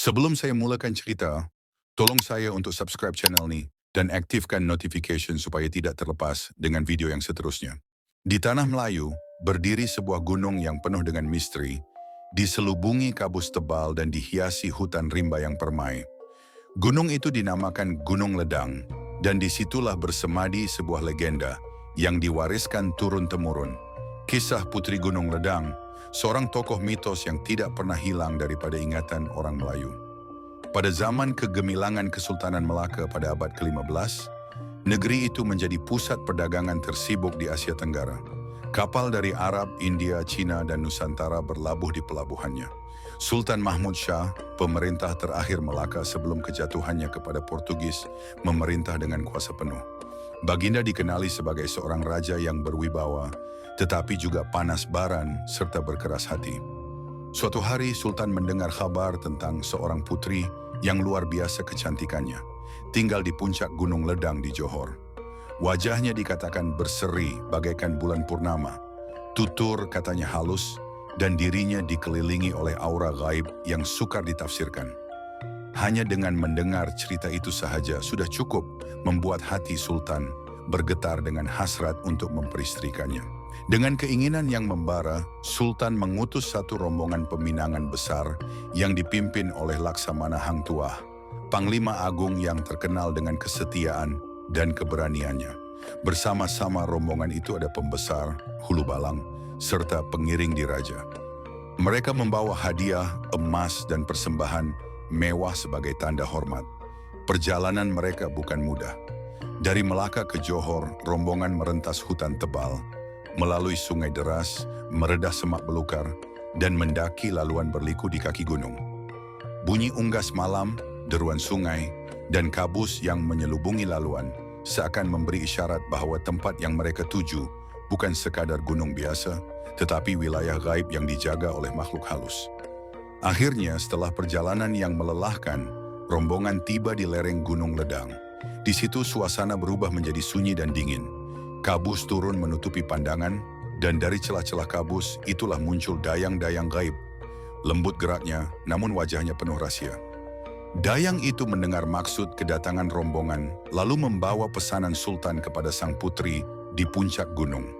Sebelum saya mulakan cerita, tolong saya untuk subscribe channel ni dan aktifkan notification supaya tidak terlepas dengan video yang seterusnya. Di Tanah Melayu, berdiri sebuah gunung yang penuh dengan misteri, diselubungi kabus tebal dan dihiasi hutan rimba yang permai. Gunung itu dinamakan Gunung Ledang, dan disitulah bersemadi sebuah legenda yang diwariskan turun-temurun. Kisah Putri Gunung Ledang, seorang tokoh mitos yang tidak pernah hilang daripada ingatan orang Melayu. Pada zaman kegemilangan Kesultanan Melaka pada abad ke-15, negeri itu menjadi pusat perdagangan tersibuk di Asia Tenggara. Kapal dari Arab, India, Cina, dan Nusantara berlabuh di pelabuhannya. Sultan Mahmud Shah, pemerintah terakhir Melaka sebelum kejatuhannya kepada Portugis, memerintah dengan kuasa penuh. Baginda dikenali sebagai seorang raja yang berwibawa, tetapi juga panas baran serta berkeras hati. Suatu hari Sultan mendengar kabar tentang seorang putri yang luar biasa kecantikannya, tinggal di puncak Gunung Ledang di Johor. Wajahnya dikatakan berseri bagaikan bulan purnama, tutur katanya halus, dan dirinya dikelilingi oleh aura gaib yang sukar ditafsirkan. Hanya dengan mendengar cerita itu sahaja sudah cukup membuat hati Sultan bergetar dengan hasrat untuk memperistrikannya. Dengan keinginan yang membara, Sultan mengutus satu rombongan peminangan besar yang dipimpin oleh Laksamana Hang Tuah, Panglima Agung yang terkenal dengan kesetiaan dan keberaniannya. Bersama-sama rombongan itu ada pembesar, hulu balang, serta pengiring diraja. Mereka membawa hadiah, emas, dan persembahan mewah sebagai tanda hormat. Perjalanan mereka bukan mudah. Dari Melaka ke Johor, rombongan merentas hutan tebal, melalui sungai deras, meredah semak belukar, dan mendaki laluan berliku di kaki gunung. Bunyi unggas malam, deruan sungai, dan kabus yang menyelubungi laluan seakan memberi isyarat bahwa tempat yang mereka tuju bukan sekadar gunung biasa, tetapi wilayah gaib yang dijaga oleh makhluk halus. Akhirnya, setelah perjalanan yang melelahkan, rombongan tiba di lereng Gunung Ledang. Di situ suasana berubah menjadi sunyi dan dingin. Kabus turun menutupi pandangan, dan dari celah-celah kabus itulah muncul dayang-dayang gaib. Lembut geraknya, namun wajahnya penuh rahasia. Dayang itu mendengar maksud kedatangan rombongan, lalu membawa pesanan Sultan kepada sang putri di puncak gunung.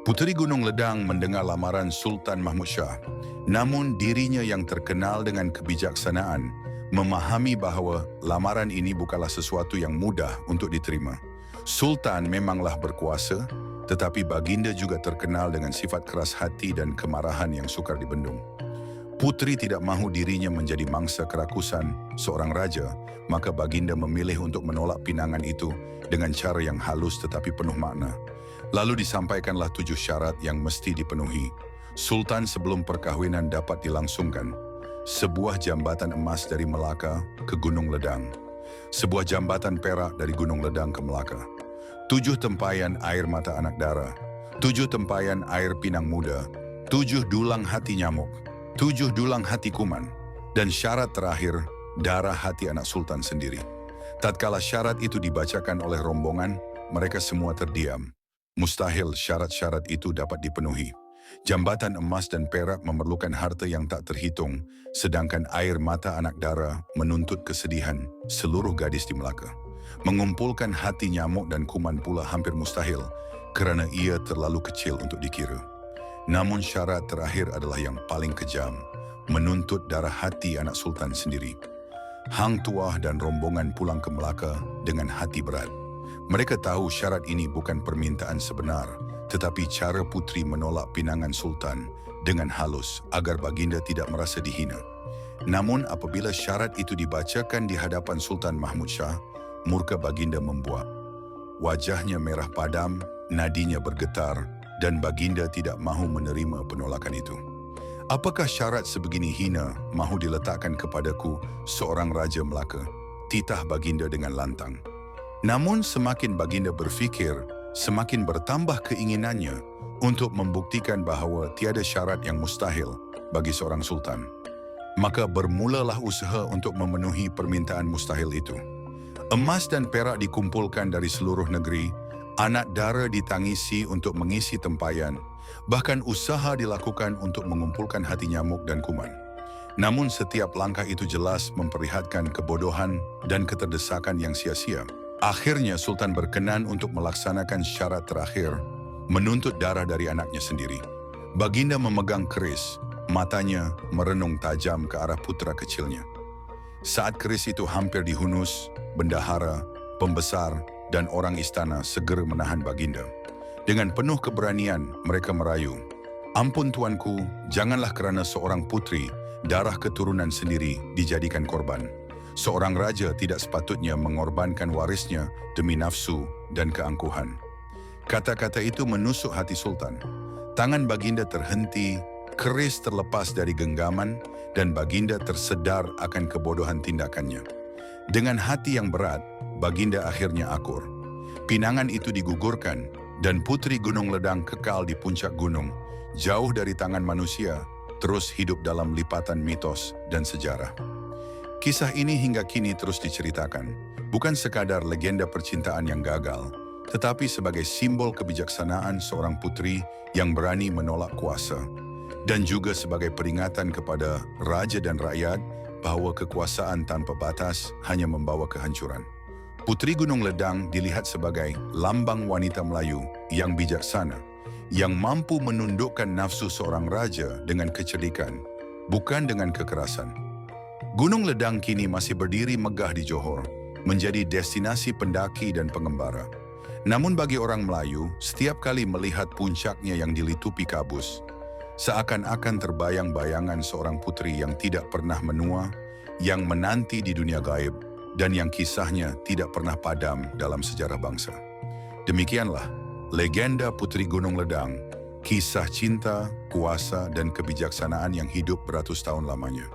Putri Gunung Ledang mendengar lamaran Sultan Mahmud Shah, namun dirinya yang terkenal dengan kebijaksanaan memahami bahwa lamaran ini bukanlah sesuatu yang mudah untuk diterima. Sultan memanglah berkuasa, tetapi baginda juga terkenal dengan sifat keras hati dan kemarahan yang sukar dibendung. Putri tidak mahu dirinya menjadi mangsa kerakusan seorang raja, maka baginda memilih untuk menolak pinangan itu dengan cara yang halus tetapi penuh makna. Lalu disampaikanlah 7 syarat yang mesti dipenuhi. Sultan sebelum perkahwinan dapat dilangsungkan. Sebuah jambatan emas dari Melaka ke Gunung Ledang. Sebuah jambatan perak dari Gunung Ledang ke Melaka. 7 tempayan air mata anak dara. 7 tempayan air pinang muda. 7 dulang hati nyamuk. 7 dulang hati kuman, dan syarat terakhir, darah hati anak sultan sendiri. Tatkala syarat itu dibacakan oleh rombongan, mereka semua terdiam. Mustahil syarat-syarat itu dapat dipenuhi. Jambatan emas dan perak memerlukan harta yang tak terhitung, sedangkan air mata anak dara menuntut kesedihan seluruh gadis di Melaka. Mengumpulkan hati nyamuk dan kuman pula hampir mustahil, kerana ia terlalu kecil untuk dikira. Namun syarat terakhir adalah yang paling kejam, menuntut darah hati anak sultan sendiri. Hang Tuah dan rombongan pulang ke Melaka dengan hati berat. Mereka tahu syarat ini bukan permintaan sebenar, tetapi cara putri menolak pinangan sultan dengan halus agar baginda tidak merasa dihina. Namun apabila syarat itu dibacakan di hadapan Sultan Mahmud Shah, murka baginda membuak. Wajahnya merah padam, nadinya bergetar, dan baginda tidak mahu menerima penolakan itu. Apakah syarat sebegini hina mahu diletakkan kepadaku seorang raja Melaka? Titah baginda dengan lantang. Namun semakin baginda berfikir, semakin bertambah keinginannya untuk membuktikan bahawa tiada syarat yang mustahil bagi seorang sultan. Maka bermulalah usaha untuk memenuhi permintaan mustahil itu. Emas dan perak dikumpulkan dari seluruh negeri, anak dara ditangisi untuk mengisi tempayan, bahkan usaha dilakukan untuk mengumpulkan hati nyamuk dan kuman. Namun setiap langkah itu jelas memperlihatkan kebodohan dan keterdesakan yang sia-sia. Akhirnya Sultan berkenan untuk melaksanakan syarat terakhir, menuntut darah dari anaknya sendiri. Baginda memegang keris, matanya merenung tajam ke arah putra kecilnya. Saat keris itu hampir dihunus, bendahara, pembesar, dan orang istana segera menahan Baginda. Dengan penuh keberanian, mereka merayu, "Ampun tuanku, janganlah kerana seorang putri, darah keturunan sendiri dijadikan korban. Seorang raja tidak sepatutnya mengorbankan warisnya demi nafsu dan keangkuhan." Kata-kata itu menusuk hati Sultan. Tangan Baginda terhenti, keris terlepas dari genggaman, dan Baginda tersedar akan kebodohan tindakannya. Dengan hati yang berat, Baginda akhirnya akur. Pinangan itu digugurkan, dan Putri Gunung Ledang kekal di puncak gunung, jauh dari tangan manusia, terus hidup dalam lipatan mitos dan sejarah. Kisah ini hingga kini terus diceritakan, bukan sekadar legenda percintaan yang gagal, tetapi sebagai simbol kebijaksanaan seorang putri yang berani menolak kuasa, dan juga sebagai peringatan kepada raja dan rakyat bahwa kekuasaan tanpa batas hanya membawa kehancuran. Putri Gunung Ledang dilihat sebagai lambang wanita Melayu yang bijaksana, yang mampu menundukkan nafsu seorang raja dengan kecerdikan, bukan dengan kekerasan. Gunung Ledang kini masih berdiri megah di Johor, menjadi destinasi pendaki dan pengembara. Namun bagi orang Melayu, setiap kali melihat puncaknya yang dilitupi kabus, seakan-akan terbayang bayangan seorang putri yang tidak pernah menua, yang menanti di dunia gaib, dan yang kisahnya tidak pernah padam dalam sejarah bangsa. Demikianlah legenda Putri Gunung Ledang, kisah cinta, kuasa, dan kebijaksanaan yang hidup beratus tahun lamanya.